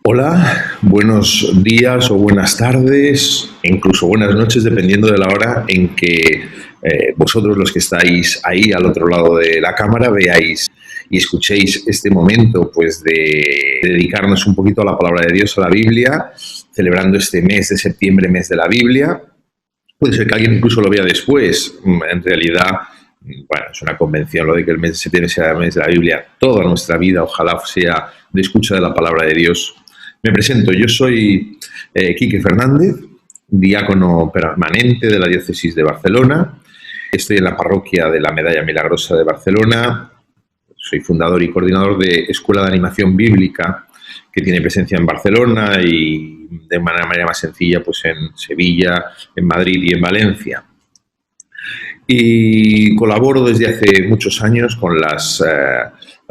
Hola, buenos días o buenas tardes, incluso buenas noches, dependiendo de la hora en que vosotros los que estáis ahí al otro lado de la cámara veáis y escuchéis este momento pues de dedicarnos un poquito a la palabra de Dios, a la Biblia, celebrando este mes de septiembre, mes de la Biblia. Puede ser que alguien incluso lo vea después. En realidad, bueno, es una convención lo de que el mes de septiembre sea el mes de la Biblia. Toda nuestra vida, ojalá sea de escucha de la palabra de Dios. Me presento, yo soy Quique Fernández, diácono permanente de la Diócesis de Barcelona. Estoy en la parroquia de la Medalla Milagrosa de Barcelona. Soy fundador y coordinador de Escuela de Animación Bíblica, que tiene presencia en Barcelona y de manera más sencilla pues en Sevilla, en Madrid y en Valencia. Y colaboro desde hace muchos años con las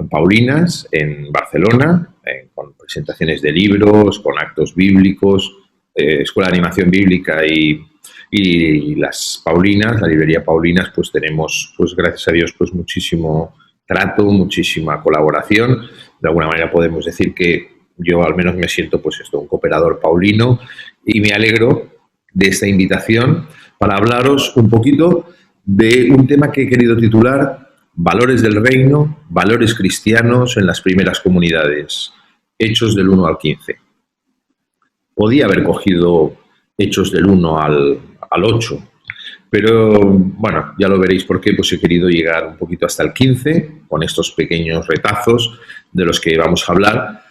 Paulinas en Barcelona, con presentaciones de libros, con actos bíblicos, Escuela de Animación Bíblica y las Paulinas, la librería Paulinas, pues tenemos, pues gracias a Dios, pues muchísimo trato, muchísima colaboración. De alguna manera podemos decir que yo al menos me siento pues un cooperador paulino y me alegro de esta invitación para hablaros un poquito de un tema que he querido titular Valores del Reino, valores cristianos en las primeras comunidades, Hechos del 1 al 15. Podía haber cogido Hechos del 1 al 8, pero bueno, ya lo veréis por qué, pues he querido llegar un poquito hasta el 15, con estos pequeños retazos de los que vamos a hablar,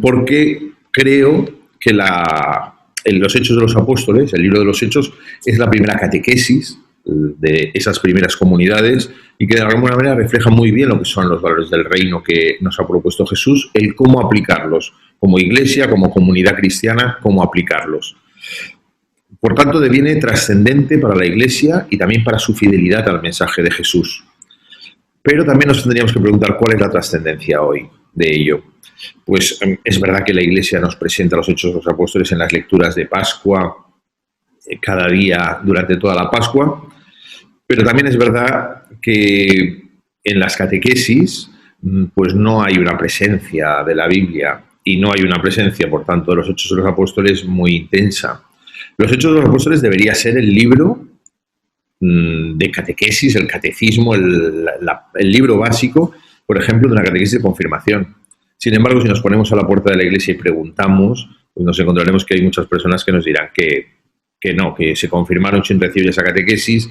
porque creo que los Hechos de los Apóstoles, el libro de los Hechos, es la primera catequesis de esas primeras comunidades y que de alguna manera refleja muy bien lo que son los valores del reino que nos ha propuesto Jesús, el cómo aplicarlos como iglesia, como comunidad cristiana, cómo aplicarlos. Por tanto, deviene trascendente para la iglesia y también para su fidelidad al mensaje de Jesús. Pero también nos tendríamos que preguntar cuál es la trascendencia hoy de ello. Pues es verdad que la iglesia nos presenta los Hechos de los Apóstoles en las lecturas de Pascua, cada día durante toda la Pascua, pero también es verdad que en las catequesis pues no hay una presencia de la Biblia y no hay una presencia, por tanto, de los Hechos de los Apóstoles muy intensa. Los Hechos de los Apóstoles debería ser el libro de catequesis, el catecismo, el libro básico, por ejemplo, de una catequesis de confirmación. Sin embargo, si nos ponemos a la puerta de la iglesia y preguntamos, pues nos encontraremos que hay muchas personas que nos dirán que no, que se confirmaron sin recibir esa catequesis.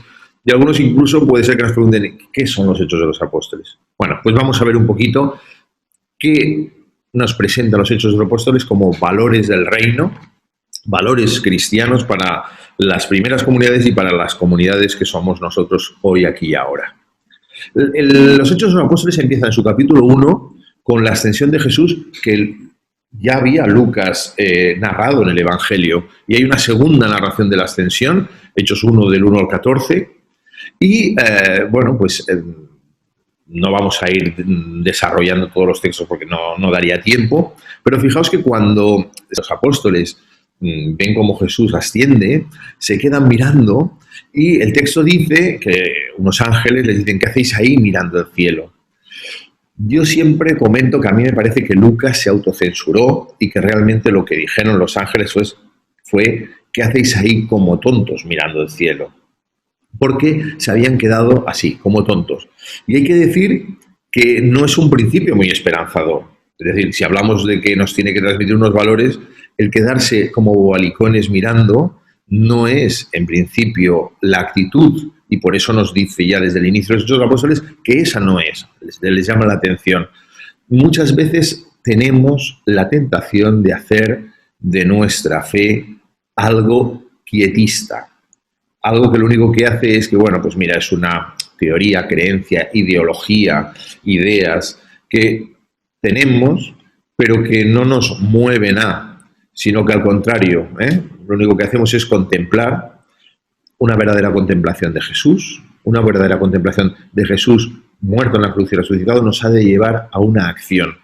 Y algunos incluso puede ser que nos pregunten ¿qué son los Hechos de los Apóstoles? Bueno, pues vamos a ver un poquito qué nos presentan los Hechos de los Apóstoles como valores del reino, valores cristianos para las primeras comunidades y para las comunidades que somos nosotros hoy, aquí y ahora. Los Hechos de los Apóstoles empiezan en su capítulo 1 con la ascensión de Jesús, que ya había Lucas narrado en el Evangelio, y hay una segunda narración de la ascensión, Hechos 1 del 1 al 14, y bueno, pues no vamos a ir desarrollando todos los textos porque no daría tiempo, pero fijaos que cuando los apóstoles ven cómo Jesús asciende, se quedan mirando y el texto dice que unos ángeles les dicen ¿qué hacéis ahí mirando el cielo? Yo siempre comento que a mí me parece que Lucas se autocensuró y que realmente lo que dijeron los ángeles fue ¿qué hacéis ahí como tontos mirando el cielo? Porque se habían quedado así, como tontos. Y hay que decir que no es un principio muy esperanzador. Es decir, si hablamos de que nos tiene que transmitir unos valores, el quedarse como bobalicones mirando no es, en principio, la actitud, y por eso nos dice ya desde el inicio de los apóstoles que esa no es, les llama la atención. Muchas veces tenemos la tentación de hacer de nuestra fe algo quietista, algo que lo único que hace es que, bueno, pues mira, es una teoría, creencia, ideología, ideas que tenemos, pero que no nos mueven sino que al contrario, lo único que hacemos es contemplar una verdadera contemplación de Jesús, una verdadera contemplación de Jesús muerto en la cruz y resucitado nos ha de llevar a una acción.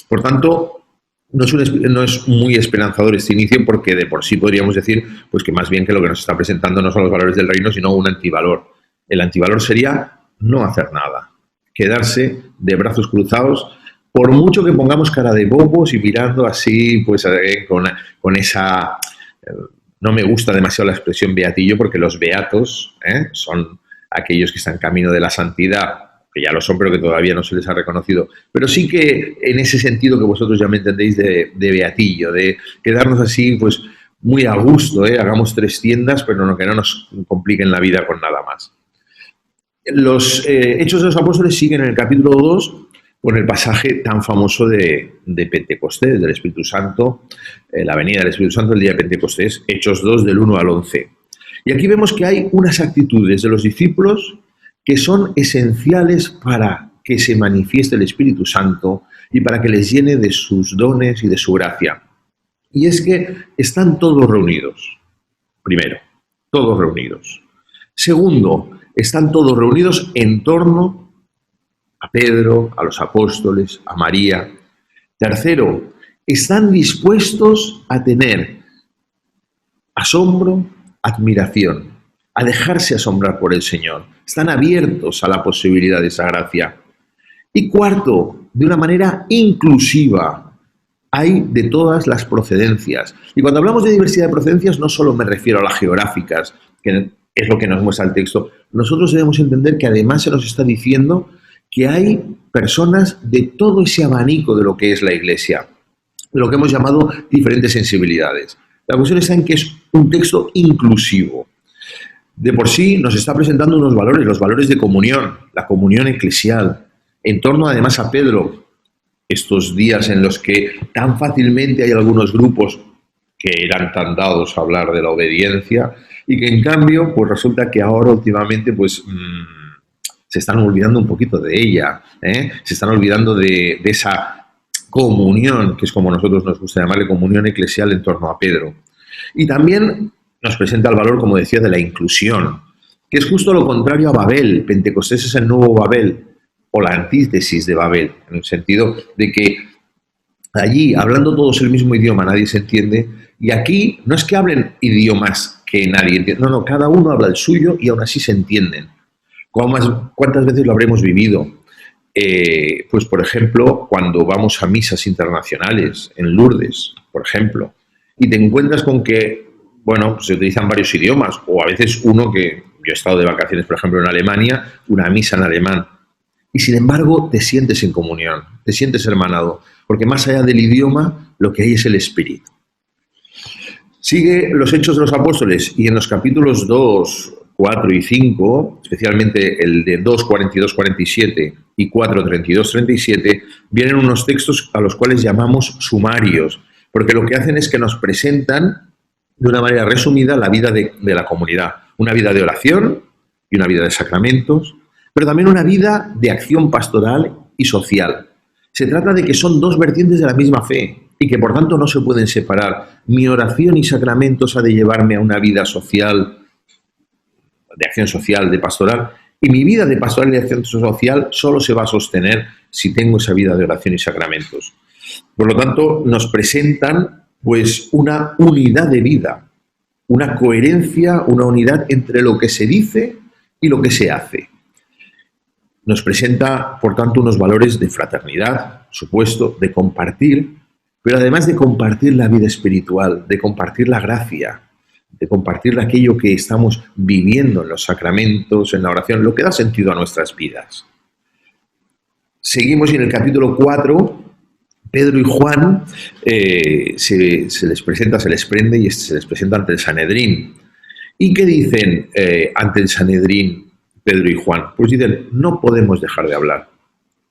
Por tanto, no es muy esperanzador este inicio porque de por sí podríamos decir pues que más bien que lo que nos está presentando no son los valores del reino, sino un antivalor. El antivalor sería no hacer nada, quedarse de brazos cruzados por mucho que pongamos cara de bobos y mirando así, pues con esa... no me gusta demasiado la expresión beatillo, porque los beatos son aquellos que están en camino de la santidad, que ya lo son, pero que todavía no se les ha reconocido. Pero sí que en ese sentido que vosotros ya me entendéis de beatillo, de quedarnos así, pues muy a gusto, hagamos 3 tiendas, pero no, que no nos compliquen la vida con nada más. Los Hechos de los Apóstoles siguen en el capítulo 2 con el pasaje tan famoso de Pentecostés, del Espíritu Santo, la venida del Espíritu Santo el día de Pentecostés, Hechos 2 del 1 al 11. Y aquí vemos que hay unas actitudes de los discípulos que son esenciales para que se manifieste el Espíritu Santo y para que les llene de sus dones y de su gracia. Y es que están todos reunidos. Primero, todos reunidos. Segundo, están todos reunidos en torno a Pedro, a los apóstoles, a María. Tercero, están dispuestos a tener asombro, admiración, a dejarse asombrar por el Señor. Están abiertos a la posibilidad de esa gracia. Y cuarto, de una manera inclusiva, hay de todas las procedencias. Y cuando hablamos de diversidad de procedencias, no solo me refiero a las geográficas, que es lo que nos muestra el texto. Nosotros debemos entender que además se nos está diciendo que hay personas de todo ese abanico de lo que es la Iglesia, de lo que hemos llamado diferentes sensibilidades. La cuestión está en que es un texto inclusivo. De por sí nos está presentando unos valores, los valores de comunión, la comunión eclesial, en torno además a Pedro, estos días en los que tan fácilmente hay algunos grupos que eran tan dados a hablar de la obediencia y que en cambio pues resulta que ahora últimamente pues se están olvidando un poquito de ella, se están olvidando de esa comunión, que es como nosotros nos gusta llamarle, comunión eclesial en torno a Pedro. Y también nos presenta el valor, como decía, de la inclusión, que es justo lo contrario a Babel. Pentecostés es el nuevo Babel, o la antítesis de Babel, en el sentido de que allí, hablando todos el mismo idioma, nadie se entiende, y aquí no es que hablen idiomas que nadie entiende, no, cada uno habla el suyo y aún así se entienden. ¿Cuántas veces lo habremos vivido? Pues, por ejemplo, cuando vamos a misas internacionales, en Lourdes, por ejemplo, y te encuentras con que, bueno, se utilizan varios idiomas, o a veces uno que, yo he estado de vacaciones, por ejemplo, en Alemania, una misa en alemán, y sin embargo te sientes en comunión, te sientes hermanado, porque más allá del idioma, lo que hay es el espíritu. Sigue los Hechos de los Apóstoles, y en los capítulos 2, 4 y 5, especialmente el de 2, 42, 47 y 4, 32, 37, vienen unos textos a los cuales llamamos sumarios, porque lo que hacen es que nos presentan de una manera resumida la vida de la comunidad. Una vida de oración y una vida de sacramentos, pero también una vida de acción pastoral y social. Se trata de que son dos vertientes de la misma fe y que por tanto no se pueden separar. Mi oración y sacramentos ha de llevarme a una vida social, de acción social, de pastoral, y mi vida de pastoral y de acción social solo se va a sostener si tengo esa vida de oración y sacramentos. Por lo tanto, nos presentan pues una unidad de vida, una coherencia, una unidad entre lo que se dice y lo que se hace. Nos presenta, por tanto, unos valores de fraternidad, supuesto, de compartir, pero además de compartir la vida espiritual, de compartir la gracia, de compartir aquello que estamos viviendo en los sacramentos, en la oración, lo que da sentido a nuestras vidas. Seguimos y en el capítulo 4, Pedro y Juan se les presenta, se les prende y se les presenta ante el Sanedrín. ¿Y qué dicen ante el Sanedrín Pedro y Juan? Pues dicen, no podemos dejar de hablar,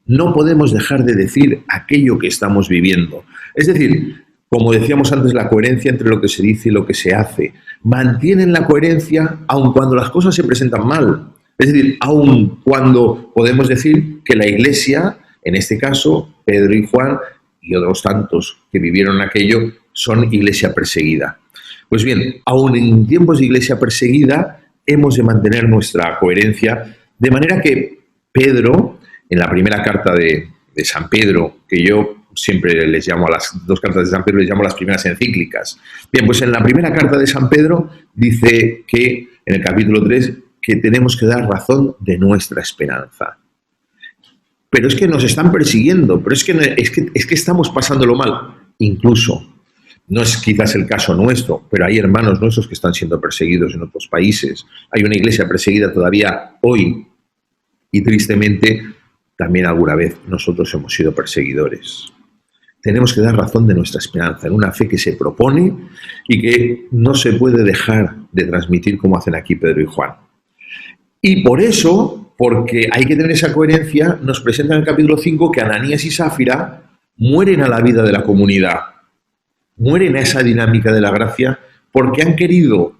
no podemos dejar de decir aquello que estamos viviendo. Es decir, como decíamos antes, la coherencia entre lo que se dice y lo que se hace. Mantienen la coherencia aun cuando las cosas se presentan mal. Es decir, aun cuando podemos decir que la Iglesia, en este caso, Pedro y Juan, y otros tantos que vivieron aquello, son iglesia perseguida. Pues bien, aun en tiempos de iglesia perseguida, hemos de mantener nuestra coherencia, de manera que Pedro, en la primera carta de San Pedro, que yo siempre les llamo a las dos cartas de San Pedro, les llamo las primeras encíclicas. Bien, pues en la primera carta de San Pedro dice que, en el capítulo 3, que tenemos que dar razón de nuestra esperanza. pero es que nos están persiguiendo, pero es que estamos pasándolo mal. Incluso, no es quizás el caso nuestro, pero hay hermanos nuestros que están siendo perseguidos en otros países. Hay una iglesia perseguida todavía hoy y tristemente también alguna vez nosotros hemos sido perseguidores. Tenemos que dar razón de nuestra esperanza en una fe que se propone y que no se puede dejar de transmitir como hacen aquí Pedro y Juan. Y por eso, porque hay que tener esa coherencia, nos presentan en el capítulo 5 que Ananías y Sáfira mueren a la vida de la comunidad, mueren a esa dinámica de la gracia porque han querido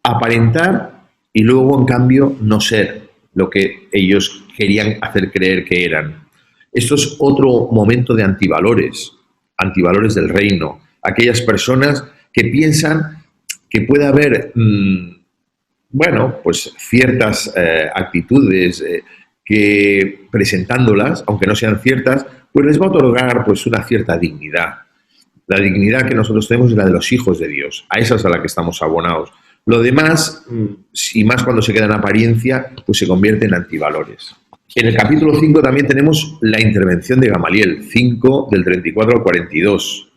aparentar y luego, en cambio, no ser lo que ellos querían hacer creer que eran. Esto es otro momento de antivalores del reino. Aquellas personas que piensan que puede haber, pues ciertas actitudes que presentándolas, aunque no sean ciertas, pues les va a otorgar pues una cierta dignidad. La dignidad que nosotros tenemos es la de los hijos de Dios. A esa es a la que estamos abonados. Lo demás, y más cuando se queda en apariencia, pues se convierte en antivalores. En el capítulo 5 también tenemos la intervención de Gamaliel, 5 del 34 al 42.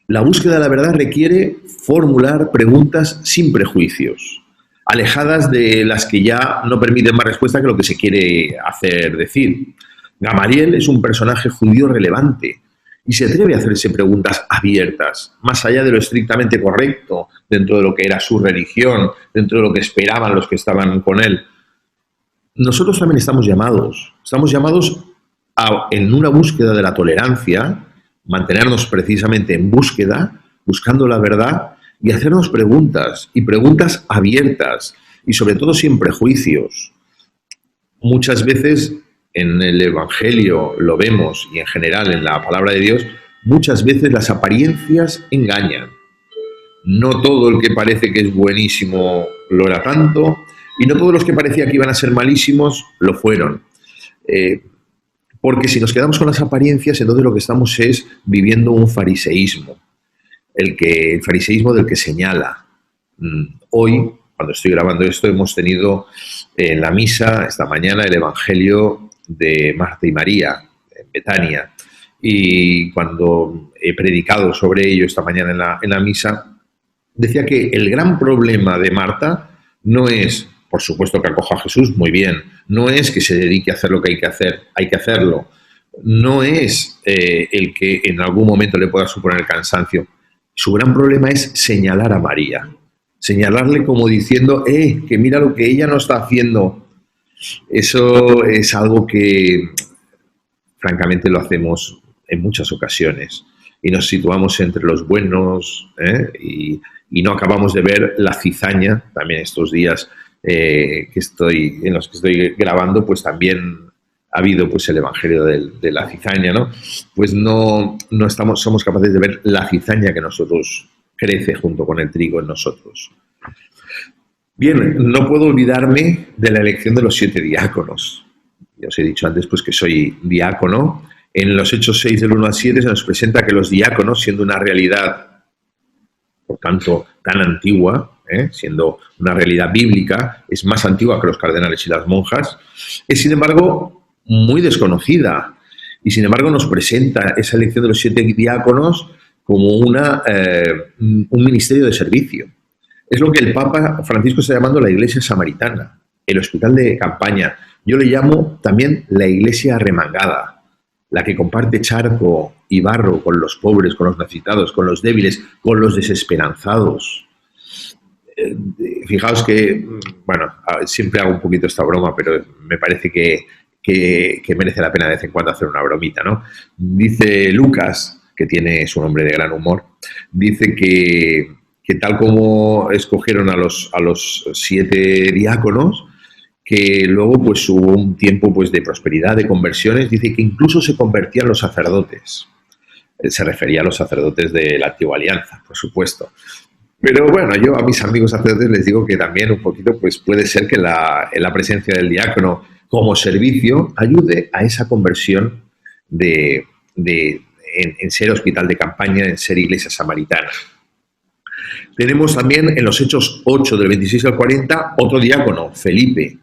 La búsqueda de la verdad requiere formular preguntas sin prejuicios, alejadas de las que ya no permiten más respuesta que lo que se quiere hacer decir. Gamaliel es un personaje judío relevante y se atreve a hacerse preguntas abiertas, más allá de lo estrictamente correcto, dentro de lo que era su religión, dentro de lo que esperaban los que estaban con él. Nosotros también estamos llamados en una búsqueda de la tolerancia, mantenernos precisamente en búsqueda, buscando la verdad y hacernos preguntas, y preguntas abiertas, y sobre todo sin prejuicios. Muchas veces en el Evangelio lo vemos, y en general en la palabra de Dios, muchas veces las apariencias engañan. No todo el que parece que es buenísimo lo era tanto, y no todos los que parecía que iban a ser malísimos lo fueron. Porque si nos quedamos con las apariencias, entonces lo que estamos es viviendo un fariseísmo. El fariseísmo del que señala. Hoy, cuando estoy grabando esto, hemos tenido en la misa, esta mañana, el Evangelio de Marta y María, en Betania. Y cuando he predicado sobre ello esta mañana en la misa, decía que el gran problema de Marta no es, por supuesto, que acoja a Jesús, muy bien, no es que se dedique a hacer lo que hay que hacer, hay que hacerlo, no es el que en algún momento le pueda suponer el cansancio. Su gran problema es señalar a María, señalarle como diciendo, que mira lo que ella no está haciendo. Eso es algo que, francamente, lo hacemos en muchas ocasiones y nos situamos entre los buenos y no acabamos de ver la cizaña. También estos días en los que estoy grabando, pues también ha habido pues el Evangelio de la cizaña, ¿no? Pues no somos capaces de ver la cizaña que nosotros crece junto con el trigo en nosotros. Bien, no puedo olvidarme de la elección de los 7 diáconos. Ya os he dicho antes pues que soy diácono. En los Hechos 6 del 1 al 7 se nos presenta que los diáconos, siendo una realidad, por tanto, tan antigua, siendo una realidad bíblica, es más antigua que los cardenales y las monjas, es sin embargo muy desconocida, y sin embargo nos presenta esa elección de los 7 diáconos como un ministerio de servicio. Es lo que el Papa Francisco está llamando la iglesia samaritana, el hospital de campaña. Yo le llamo también la iglesia remangada, la que comparte charco y barro con los pobres, con los necesitados, con los débiles, con los desesperanzados. Fijaos que, siempre hago un poquito esta broma, pero me parece que merece la pena de vez en cuando hacer una bromita, ¿no? Dice Lucas, que es un hombre de gran humor, dice que tal como escogieron a los 7 diáconos, que luego pues hubo un tiempo pues de prosperidad, de conversiones, dice que incluso se convertían los sacerdotes. Se refería a los sacerdotes de la Antigua Alianza, por supuesto. Pero bueno, yo a mis amigos sacerdotes les digo que también un poquito pues puede ser que la presencia del diácono como servicio ayude a esa conversión en ser hospital de campaña, en ser iglesia samaritana. Tenemos también en los Hechos 8 del 26 al 40 otro diácono, Felipe,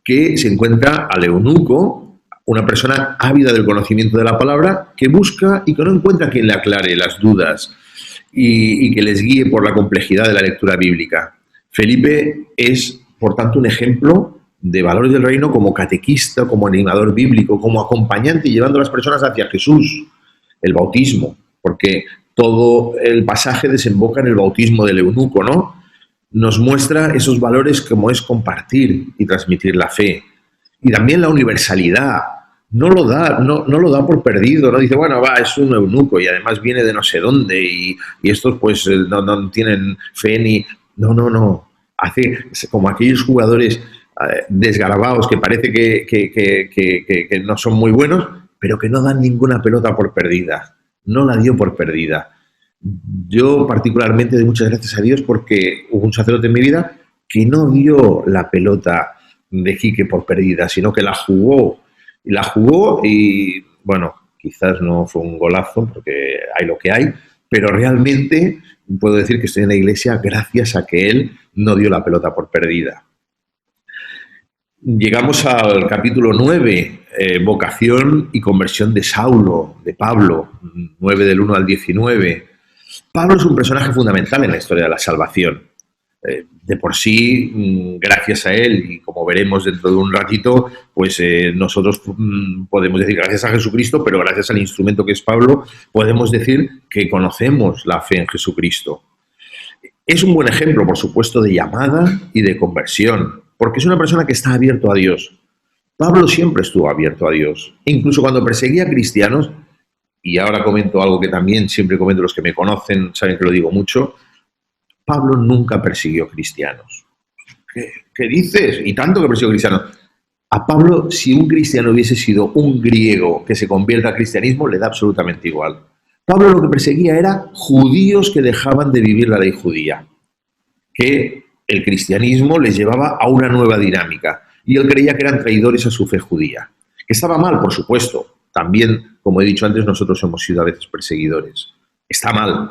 que se encuentra al eunuco, una persona ávida del conocimiento de la palabra, que busca y que no encuentra quien le aclare las dudas y que les guíe por la complejidad de la lectura bíblica. Felipe es, por tanto, un ejemplo de valores del reino como catequista, como animador bíblico, como acompañante, llevando a las personas hacia Jesús, el bautismo, porque todo el pasaje desemboca en el bautismo del eunuco, ¿no? Nos muestra esos valores como es compartir y transmitir la fe. Y también la universalidad. No lo da por perdido, no dice, bueno, va, es un eunuco y además viene de no sé dónde y estos pues no tienen fe ni... No. Hace como aquellos jugadores desgarabados que parece que no son muy buenos, pero que no dan ninguna pelota por perdida. No la dio por perdida. Yo particularmente doy muchas gracias a Dios porque hubo un sacerdote en mi vida que no dio la pelota de Quique por perdida, sino que la jugó. Y la jugó y, bueno, quizás no fue un golazo porque hay lo que hay, pero realmente puedo decir que estoy en la iglesia gracias a que él no dio la pelota por perdida. Llegamos al capítulo 9, vocación y conversión de Saulo, de Pablo, 9 del 1 al 19. Pablo es un personaje fundamental en la historia de la salvación. De por sí, gracias a él, y como veremos dentro de un ratito, pues nosotros podemos decir gracias a Jesucristo, pero gracias al instrumento que es Pablo, podemos decir que conocemos la fe en Jesucristo. Es un buen ejemplo, por supuesto, de llamada y de conversión, porque es una persona que está abierto a Dios. Pablo siempre estuvo abierto a Dios, incluso cuando perseguía a cristianos, y ahora comento algo que también siempre comento, los que me conocen saben que lo digo mucho. Pablo nunca persiguió cristianos. ¿Qué dices? Y tanto que persiguió cristianos. A Pablo, si un cristiano hubiese sido un griego que se convierta al cristianismo, le da absolutamente igual. Pablo lo que perseguía era judíos que dejaban de vivir la ley judía, que el cristianismo les llevaba a una nueva dinámica, y él creía que eran traidores a su fe judía. Que estaba mal, por supuesto. También, como he dicho antes, nosotros hemos sido a veces perseguidores. Está mal,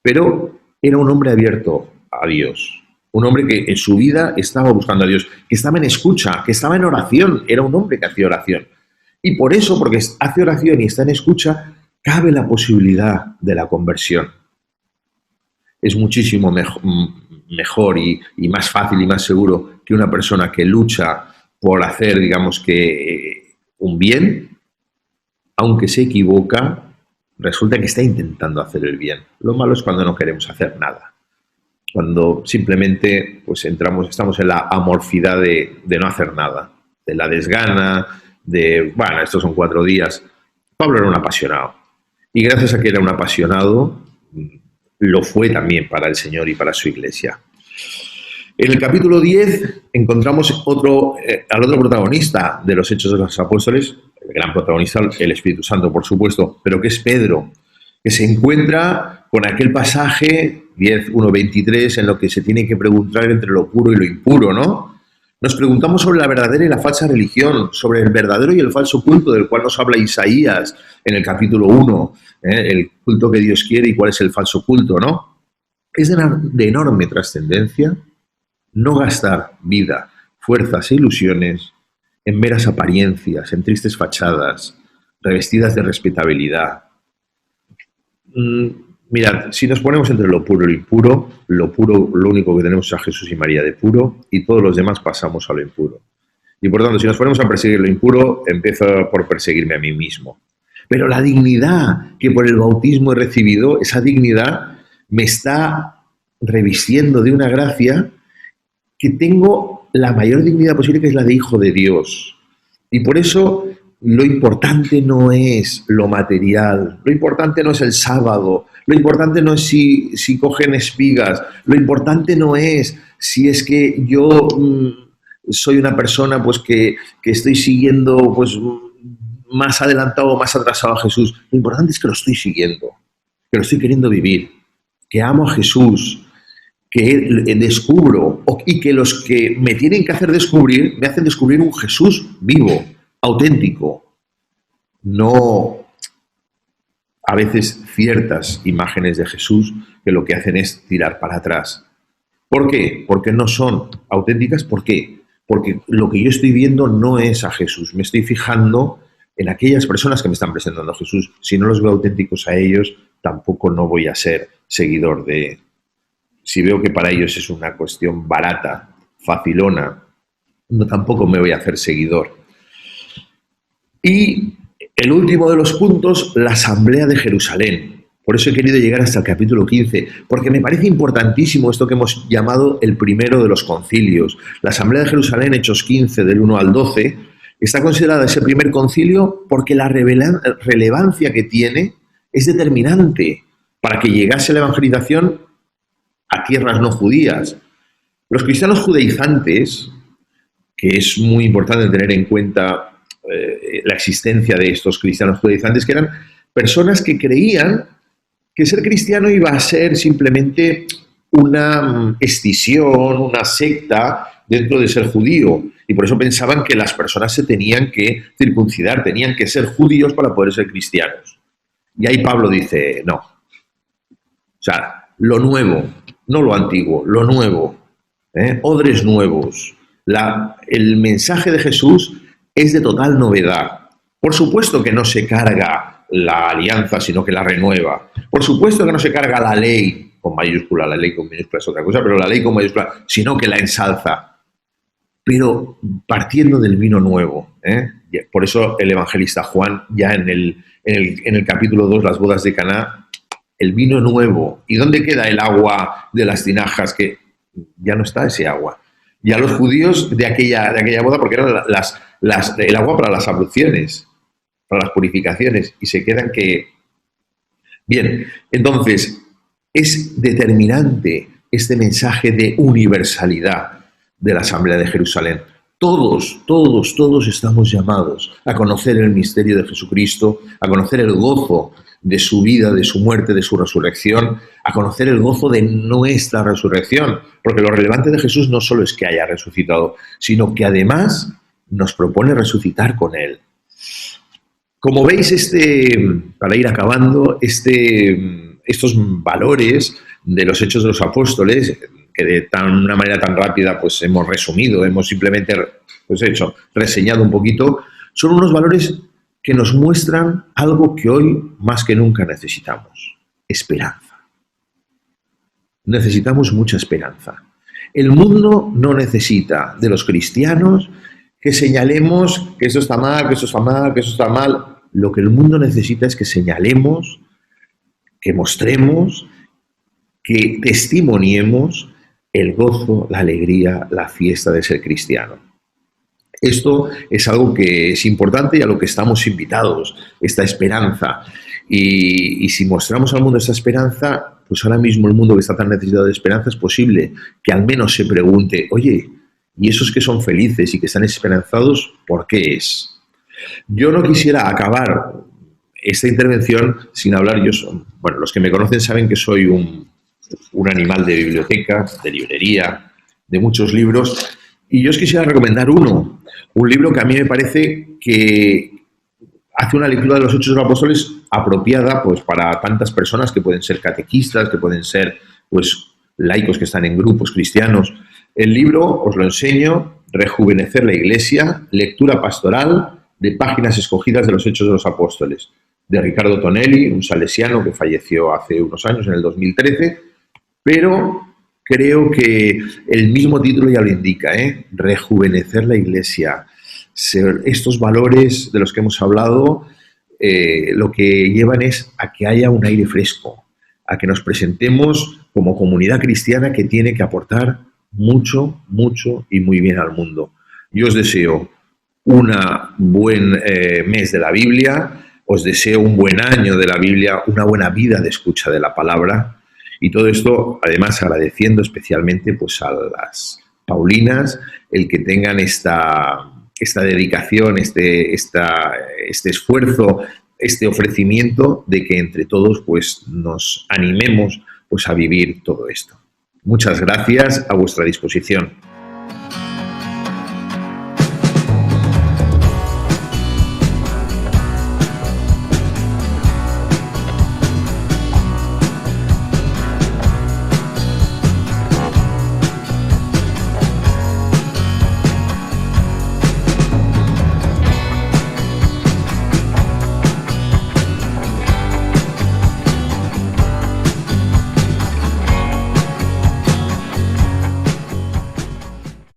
pero era un hombre abierto a Dios, un hombre que en su vida estaba buscando a Dios, que estaba en escucha, que estaba en oración, era un hombre que hacía oración. Y por eso, porque hace oración y está en escucha, cabe la posibilidad de la conversión. Es muchísimo mejor y más fácil y más seguro que una persona que lucha por hacer, digamos que, un bien, aunque se equivoca, resulta que está intentando hacer el bien. Lo malo es cuando no queremos hacer nada. Cuando simplemente pues estamos en la amorfidad de no hacer nada, de la desgana, de, bueno, estos son 4 días. Pablo era un apasionado. Y gracias a que era un apasionado, lo fue también para el Señor y para su iglesia. En el capítulo 10 encontramos al otro protagonista de los Hechos de los Apóstoles, el gran protagonista, el Espíritu Santo, por supuesto, pero que es Pedro, que se encuentra con aquel pasaje 10:1-23 en lo que se tiene que preguntar entre lo puro y lo impuro, ¿no? Nos preguntamos sobre la verdadera y la falsa religión, sobre el verdadero y el falso culto del cual nos habla Isaías en el capítulo 1, el culto que Dios quiere y cuál es el falso culto, ¿no? Es de enorme trascendencia no gastar vida, fuerzas e ilusiones en meras apariencias, en tristes fachadas, revestidas de respetabilidad. Mirad, si nos ponemos entre lo puro y lo puro, lo único que tenemos es a Jesús y María de puro, y todos los demás pasamos a lo impuro. Y por tanto, si nos ponemos a perseguir lo impuro, empiezo por perseguirme a mí mismo. Pero la dignidad que por el bautismo he recibido, esa dignidad me está revistiendo de una gracia que tengo la mayor dignidad posible, que es la de hijo de Dios. Y por eso lo importante no es lo material, lo importante no es el sábado, lo importante no es si cogen espigas, lo importante no es si es que yo soy una persona pues que estoy siguiendo pues más adelantado o más atrasado a Jesús. Lo importante es que lo estoy siguiendo, que lo estoy queriendo vivir, que amo a Jesús, que descubro y que los que me tienen que hacer descubrir, me hacen descubrir un Jesús vivo, auténtico. No a veces ciertas imágenes de Jesús que lo que hacen es tirar para atrás. ¿Por qué? Porque no son auténticas. ¿Por qué? Porque lo que yo estoy viendo no es a Jesús. Me estoy fijando en aquellas personas que me están presentando a Jesús. Si no los veo auténticos a ellos, tampoco no voy a ser seguidor de... Si veo que para ellos es una cuestión barata, facilona, no, tampoco me voy a hacer seguidor. Y el último de los puntos, la Asamblea de Jerusalén. Por eso he querido llegar hasta el capítulo 15, porque me parece importantísimo esto que hemos llamado el primero de los concilios. La Asamblea de Jerusalén, Hechos 15, del 1 al 12, está considerada ese primer concilio porque la relevancia que tiene es determinante para que llegase la evangelización a tierras no judías. Los cristianos judaizantes, que es muy importante tener en cuenta la existencia de estos cristianos judaizantes, que eran personas que creían que ser cristiano iba a ser simplemente una escisión, una secta dentro de ser judío. Y por eso pensaban que las personas se tenían que circuncidar, tenían que ser judíos para poder ser cristianos. Y ahí Pablo dice, no. O sea, lo nuevo, no lo antiguo, lo nuevo. Odres nuevos. El mensaje de Jesús es de total novedad. Por supuesto que no se carga la alianza, sino que la renueva. Por supuesto que no se carga la ley con mayúscula, la ley con minúscula es otra cosa, pero la ley con mayúscula, sino que la ensalza. Pero partiendo del vino nuevo. Por eso el evangelista Juan, ya en el capítulo 2, las bodas de Caná, el vino nuevo. ¿Y dónde queda el agua de las tinajas? Que ya no está ese agua. Ya los judíos de aquella boda, porque eran el agua para las abluciones, para las purificaciones, y se quedan que... Bien, entonces, es determinante este mensaje de universalidad de la Asamblea de Jerusalén. Todos estamos llamados a conocer el misterio de Jesucristo, a conocer el gozo de su vida, de su muerte, de su resurrección, a conocer el gozo de nuestra resurrección, porque lo relevante de Jesús no solo es que haya resucitado, sino que además nos propone resucitar con Él. Como veis, para ir acabando, estos valores de los Hechos de los Apóstoles, que de una manera tan rápida pues hemos resumido, hemos simplemente reseñado un poquito, son unos valores que nos muestran algo que hoy más que nunca necesitamos: esperanza. Necesitamos mucha esperanza. El mundo no necesita de los cristianos que señalemos que esto está mal, que esto está mal, que esto está mal. Lo que el mundo necesita es que señalemos, que mostremos, que testimoniemos el gozo, la alegría, la fiesta de ser cristiano. Esto es algo que es importante y a lo que estamos invitados, esta esperanza. Y si mostramos al mundo esta esperanza, pues ahora mismo el mundo que está tan necesitado de esperanza, es posible que al menos se pregunte, oye, ¿y esos que son felices y que están esperanzados, por qué es? Yo no quisiera acabar esta intervención sin hablar, los que me conocen saben que soy un animal de biblioteca, de librería, de muchos libros, y yo os quisiera recomendar un libro que a mí me parece que hace una lectura de los Hechos de los Apóstoles apropiada pues para tantas personas que pueden ser catequistas, que pueden ser pues laicos que están en grupos cristianos. El libro, os lo enseño, Rejuvenecer la Iglesia, lectura pastoral de páginas escogidas de los Hechos de los Apóstoles, de Ricardo Tonelli, un salesiano que falleció hace unos años, en el 2013, pero creo que el mismo título ya lo indica, Rejuvenecer la Iglesia. Estos valores de los que hemos hablado lo que llevan es a que haya un aire fresco, a que nos presentemos como comunidad cristiana que tiene que aportar mucho, mucho y muy bien al mundo. Yo os deseo un buen mes de la Biblia, os deseo un buen año de la Biblia, una buena vida de escucha de la palabra, y todo esto además agradeciendo especialmente pues a las Paulinas el que tengan esta dedicación, este esfuerzo, este ofrecimiento de que entre todos pues nos animemos pues a vivir todo esto. Muchas gracias, a vuestra disposición.